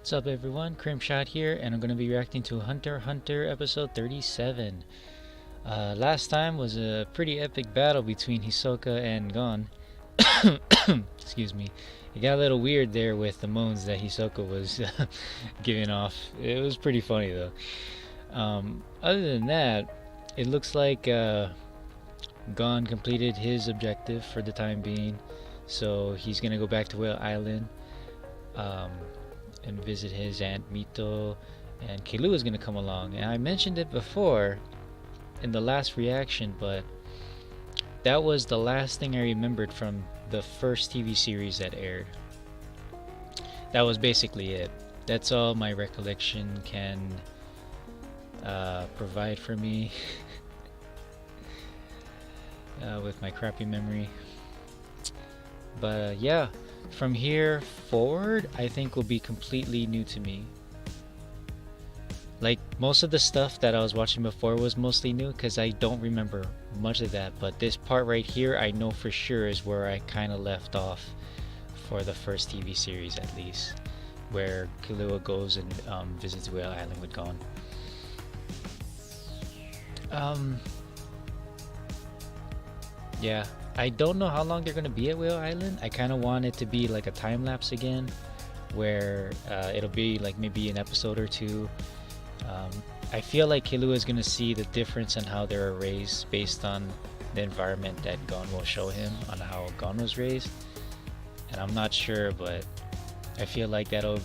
What's up everyone, Crimshot here, and I'm going to be reacting to Hunter x Hunter episode 37. Last time was a pretty epic battle between Hisoka and Gon. Excuse me. It got a little weird there with the moans that Hisoka was giving off. It was pretty funny though. Other than that, it looks like Gon completed his objective for the time being. So he's going to go back to Whale Island. Um, and visit his aunt Mito, and Killua is gonna come along. And I mentioned it before in the last reaction, but that was the last thing I remembered from the first TV series that aired. That was basically it. That's all my recollection can provide for me with my crappy memory. But yeah, from here forward, I think will be completely new to me. Like, most of the stuff that I was watching before was mostly new because I don't remember much of that, but this part right here I know for sure is where I kind of left off for the first TV series, at least, where Killua goes and visits Whale Island with Gon. Yeah, I don't know how long they're gonna be at Whale Island. I kind of want it to be like a time lapse again, where it'll be like maybe an episode or two. I feel like Killua is gonna see the difference in how they were raised based on the environment that Gon will show him on how Gon was raised, and I'm not sure, but I feel like that'll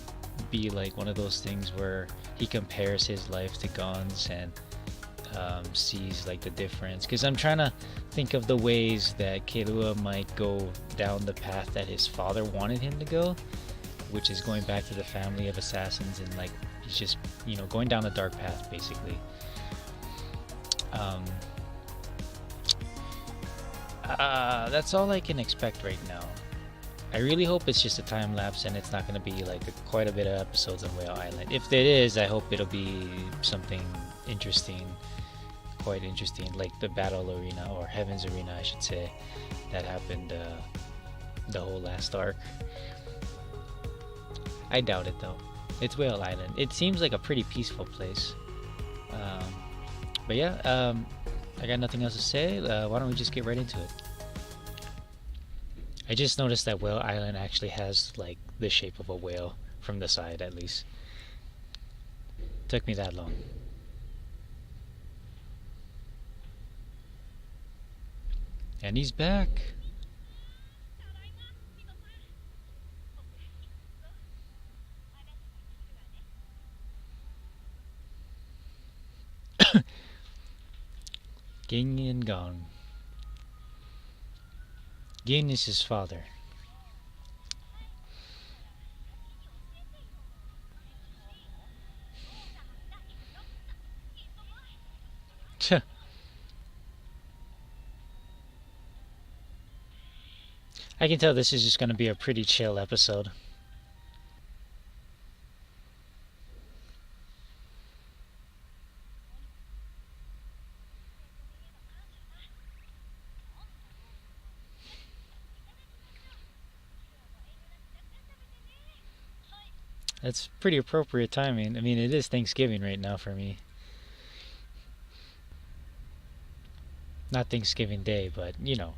be like one of those things where he compares his life to Gon's and sees like the difference, because I'm trying to think of the ways that Killua might go down the path that his father wanted him to go, which is going back to the family of assassins, and like he's just, you know, going down a dark path basically. That's all I can expect right now. I really hope it's just a time lapse and it's not going to be like quite a bit of episodes on Whale Island. If it is, I hope it'll be something interesting, quite interesting, like the battle arena, or Heaven's Arena I should say, that happened the whole last arc. I doubt it though. It's Whale Island. It seems like a pretty peaceful place. But yeah, I got nothing else to say. Why don't we just get right into it? I just noticed that Whale Island actually has like the shape of a whale from the side, at least. Took me that long. And he's back. Ging and Gong. Ging is his father. I can tell this is just going to be a pretty chill episode. That's pretty appropriate timing. I mean, it is Thanksgiving right now for me. Not Thanksgiving Day, but you know.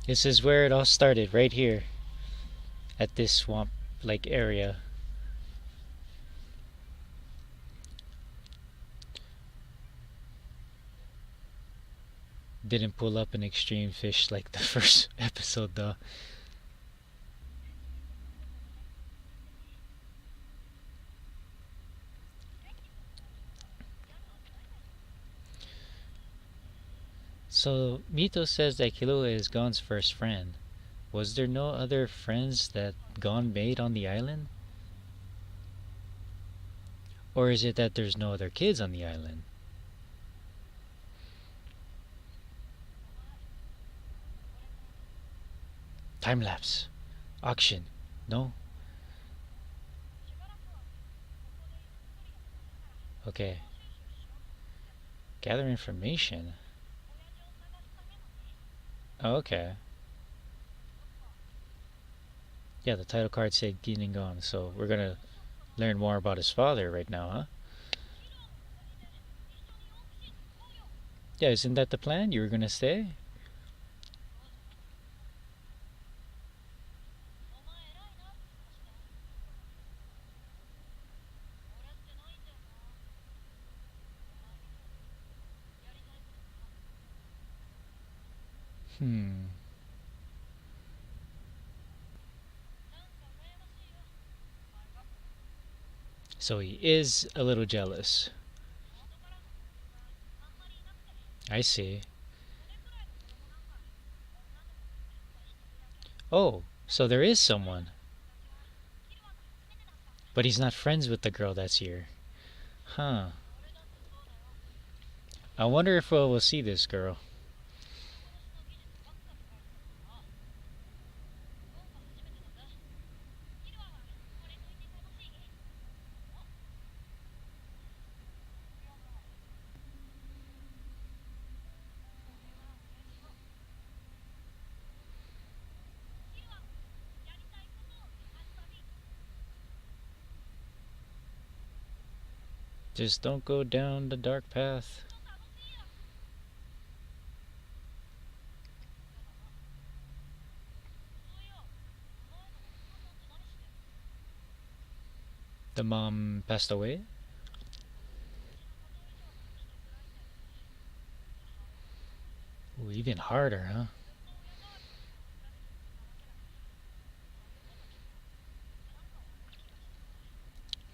This is where it all started, right here. At this swamp-like area. Didn't pull up an extreme fish like the first episode though. So Mito says that Killua is Gon's first friend. Was there no other friends that Gon made on the island? Or is it that there's no other kids on the island? Time lapse. Auction. No? Okay. Gather information. Oh, okay. Yeah, the title card said Giningon, so we're gonna learn more about his father right now, huh? Yeah, isn't that the plan? You were gonna stay? Hmm. So he is a little jealous. I see. Oh, so there is someone. But he's not friends with the girl that's here. Huh. I wonder if we'll see this girl. Just don't go down the dark path. The mom passed away? Ooh, even harder, huh?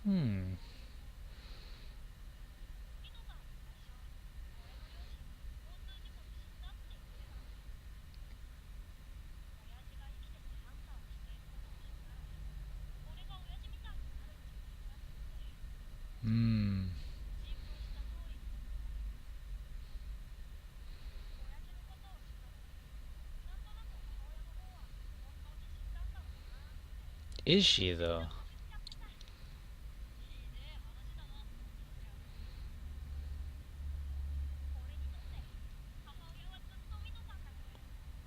Hmm. Hmm. Is she, though?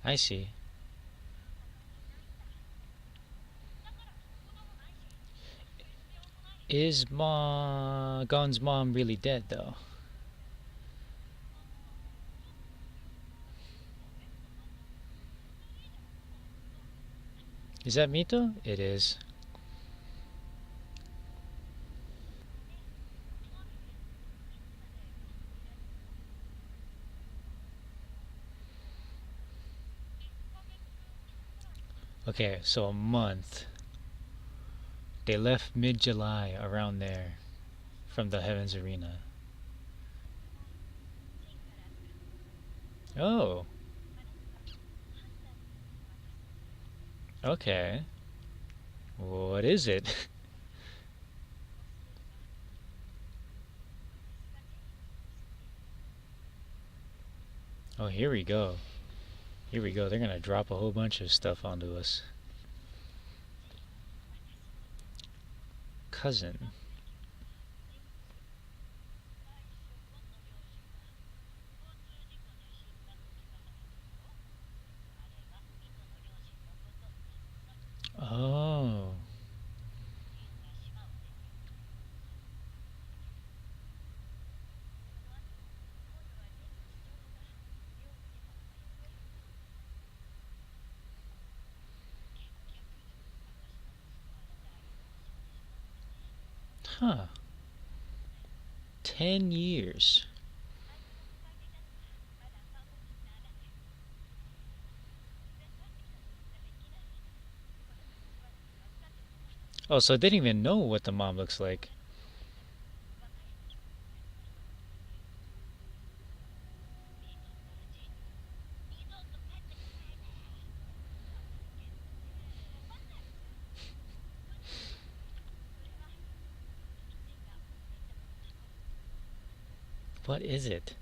I see. Is Gon's mom really dead, though? Is that Mito? It is. Okay, so a month. They left mid-July, around there, from the Heavens Arena. Oh, okay. What is it? Oh, here we go. Here we go. They're gonna drop a whole bunch of stuff onto us. Cousin. Oh. Huh. 10 years. Oh, so they didn't even know what the mom looks like. What is it?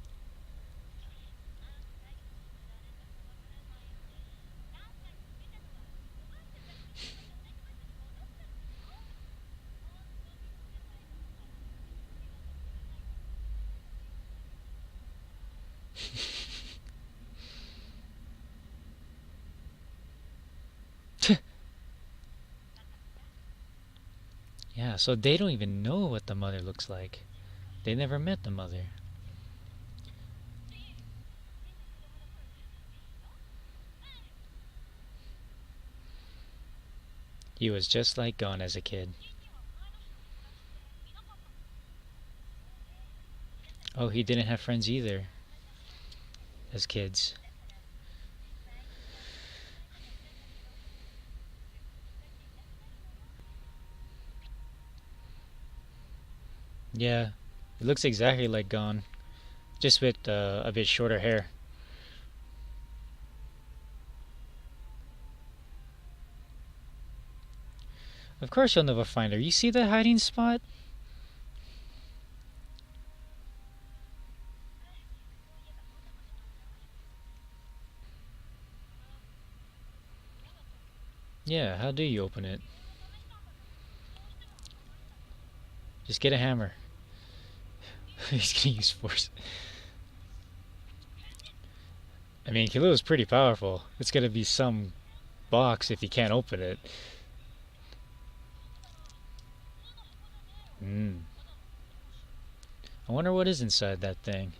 Yeah, so they don't even know what the mother looks like. They never met the mother. He was just like Gon as a kid. Oh, he didn't have friends either as kids. Yeah, it looks exactly like Gon, just with a bit shorter hair. Of course you'll never find her. You see that hiding spot? Yeah, how do you open it? Just get a hammer. He's gonna use force. I mean, Killua's pretty powerful. It's gonna be some box if you can't open it. Hmm. I wonder what is inside that thing.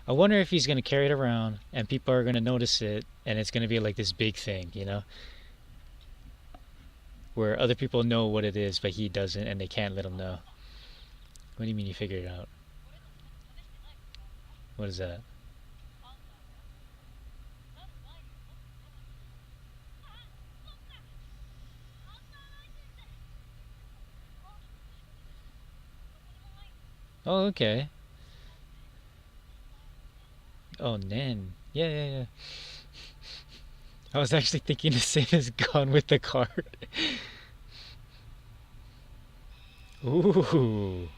I wonder if he's gonna carry it around and people are gonna notice it and it's gonna be like this big thing, where other people know what it is but he doesn't and they can't let him know. What do you mean you figured it out? What is that? Oh, okay. Oh, Nen. Yeah, yeah, yeah. I was actually thinking the same as Gone with the card. Ooh.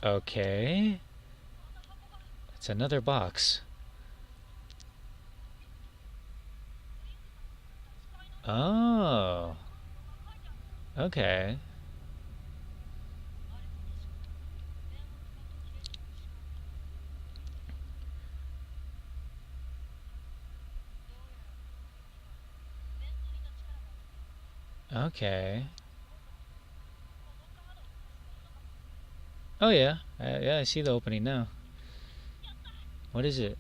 Okay. It's another box. Oh. Okay. Okay. Oh yeah. Yeah, I see the opening now. What is it?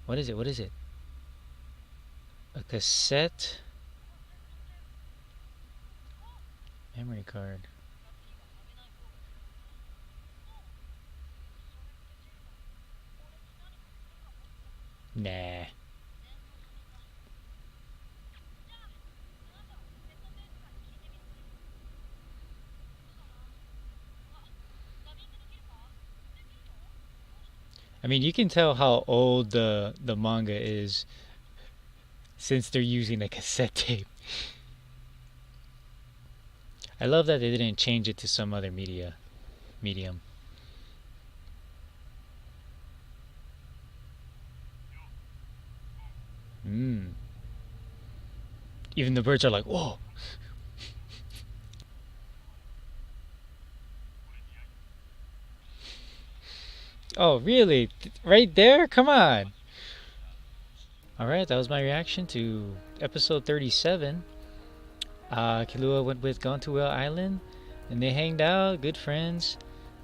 What is it? What is it? A cassette memory card. Nah. I mean, you can tell how old the manga is since they're using a cassette tape. I love that they didn't change it to some other medium. Mm. Even the birds are like, whoa. Oh, really? Right there? Come on. Alright, that was my reaction to episode 37. Killua went with Gone to Whale Island, and they hanged out, good friends.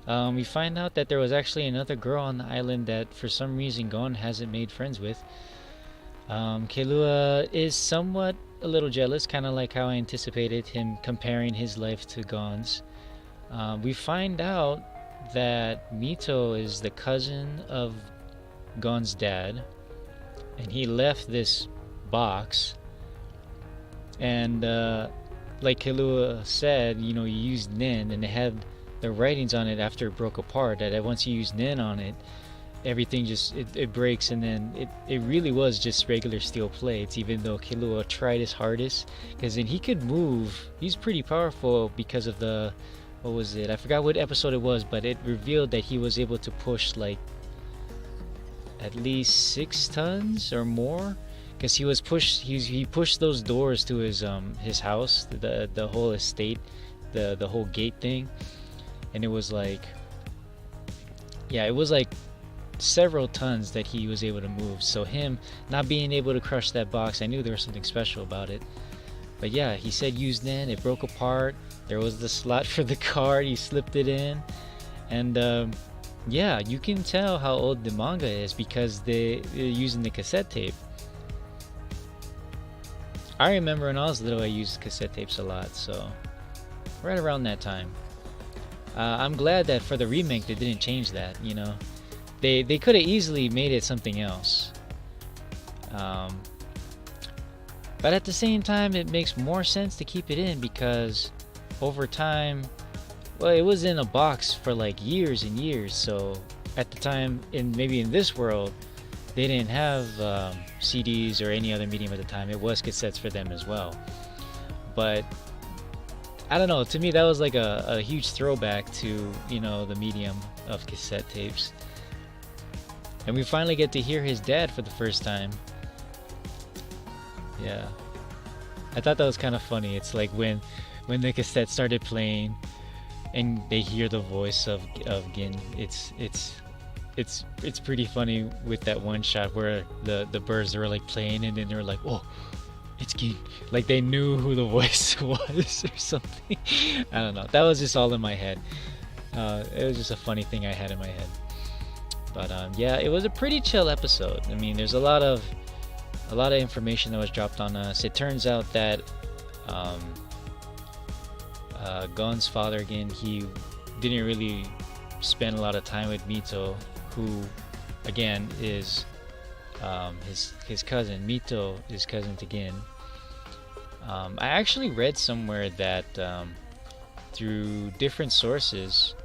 We find out that there was actually another girl on the island that for some reason Gon hasn't made friends with. Killua is somewhat a little jealous, kind of like how I anticipated him comparing his life to Gon's. We find out that Mito is the cousin of Gon's dad, and he left this box. And like Killua said, you used Nin, and it had the writings on it after it broke apart. That once you use Nen on it, everything just it breaks, and then it really was just regular steel plates. Even though Killua tried his hardest, because then he could move. He's pretty powerful because of the, what was it? I forgot what episode it was, but it revealed that he was able to push like at least 6 tons or more, because he pushed those doors to his house, the whole estate, the whole gate thing, and it was like, yeah, it was like several tons that he was able to move. So him not being able to crush that box, I knew there was something special about it. But yeah, he said use Nen, it broke apart, there was the slot for the card, he slipped it in, and yeah, you can tell how old the manga is because they're using the cassette tape. I remember when I was little, I used cassette tapes a lot, so right around that time. I'm glad that for the remake they didn't change that. You know, they could have easily made it something else. But at the same time, it makes more sense to keep it in because over time, well, it was in a box for like years and years. So at the time, maybe in this world, they didn't have CDs or any other medium at the time. It was cassettes for them as well. But I don't know. To me, that was like a huge throwback to, you know, the medium of cassette tapes. And we finally get to hear his dad for the first time. Yeah, I thought that was kind of funny. It's like when the cassette started playing, and they hear the voice of Gin. It's pretty funny with that one shot where the birds were like playing, and then they were like, oh, it's Gin. Like they knew who the voice was or something. I don't know. That was just all in my head. It was just a funny thing I had in my head. But yeah, it was a pretty chill episode. I mean, there's a lot of information that was dropped on us. It turns out that Gon's father, again, he didn't really spend a lot of time with Mito, who again is his cousin. Mito is cousin to Gin. I actually read somewhere that through different sources,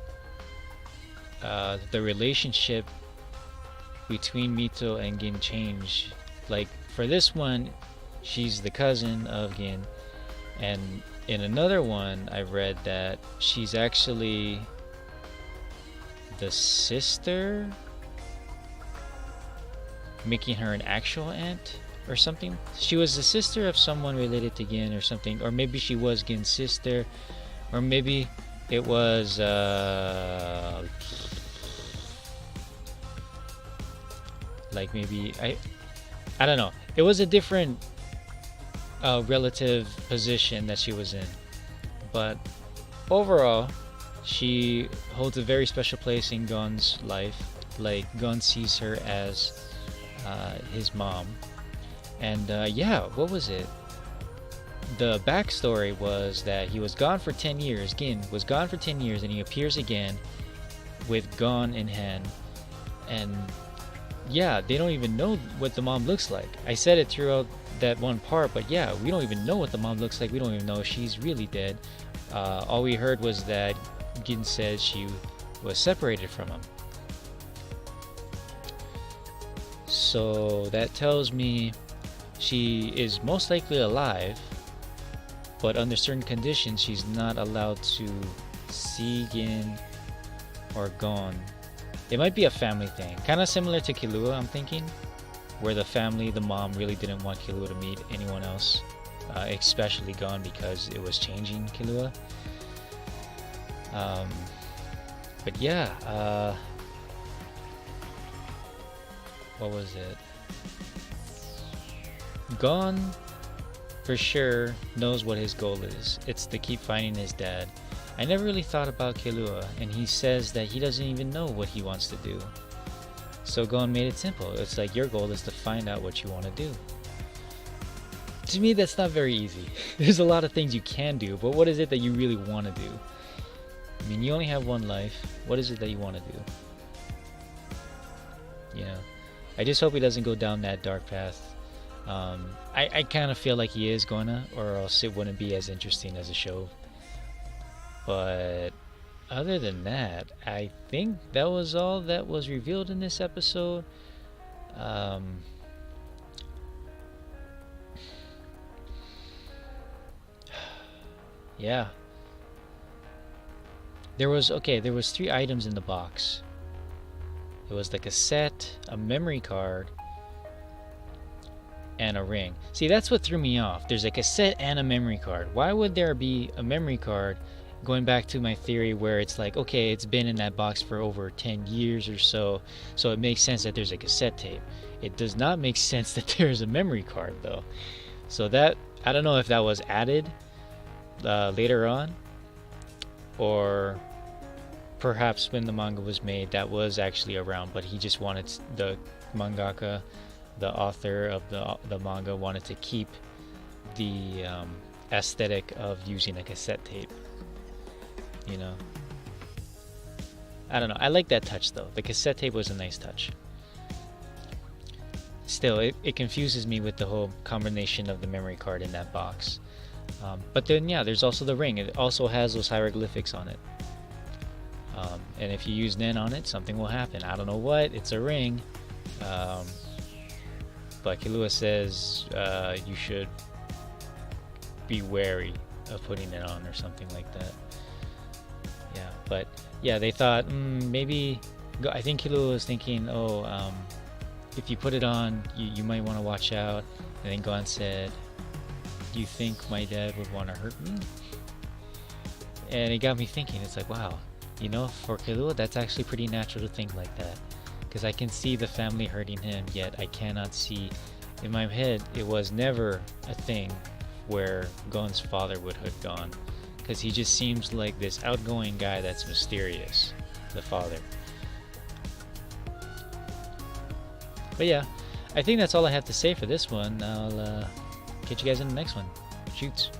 the relationship between Mito and Gin changed. Like for this one, she's the cousin of Gin, and in another one I read that she's actually the sister, making her an actual aunt or something. She was the sister of someone related to Gin or something, or maybe she was Gin's sister, or maybe it was like maybe I don't know. It was a different relative position that she was in, but overall she holds a very special place in Gon's life. Like Gon sees her as his mom, and yeah, what was it? The backstory was that he was gone for 10 years. Gin was gone for 10 years, and he appears again with Gon in hand, and yeah, they don't even know what the mom looks like. I said it throughout that one part, but yeah, we don't even know what the mom looks like. We don't even know if she's really dead. All we heard was that Gin said she was separated from him. So that tells me she is most likely alive, but under certain conditions she's not allowed to see Gin or Gon. It might be a family thing, kind of similar to Killua, I'm thinking, where the mom really didn't want Killua to meet anyone else, especially Gon, because it was changing Killua. But yeah, what was it? Gon for sure knows what his goal is. It's to keep finding his dad. I never really thought about Killua, and he says that he doesn't even know what he wants to do. So Gon made it simple. It's like, your goal is to find out what you want to do. To me, that's not very easy. There's a lot of things you can do, but what is it that you really want to do? I mean, you only have one life. What is it that you want to do? You know, I just hope he doesn't go down that dark path. I kind of feel like he is gonna, or else it wouldn't be as interesting as a show. But Other than that, I think that was all that was revealed in this episode. Um, yeah, there was three items in the box. It was the cassette, a memory card, and a ring. See, that's what threw me off. There's a cassette and a memory card. Why would there be a memory card? Going back to my theory where it's like, okay, it's been in that box for over 10 years or so, so it makes sense that there's a cassette tape. It does not make sense that there's a memory card though. So that, I don't know if that was added later on, or perhaps when the manga was made that was actually around, but he just wanted the mangaka, the author of the manga, wanted to keep the aesthetic of using a cassette tape. You know, I don't know. I like that touch though. The cassette tape was a nice touch. Still, it confuses me with the whole combination of the memory card in that box. But then, yeah, there's also the ring. It also has those hieroglyphics on it. And if you use Nen on it, something will happen. I don't know what. It's a ring. But Killua says you should be wary of putting it on or something like that. Yeah, but yeah, they thought maybe. I think Killua was thinking, if you put it on, you might want to watch out. And then Gon said, "Do you think my dad would want to hurt me?" And it got me thinking. It's like, wow, for Killua, that's actually pretty natural to think like that. Because I can see the family hurting him, yet I cannot see. In my head, it was never a thing where Gon's father would hurt Gon. Because he just seems like this outgoing guy that's mysterious, the father. But yeah, I think that's all I have to say for this one. I'll catch you guys in the next one. Shoots.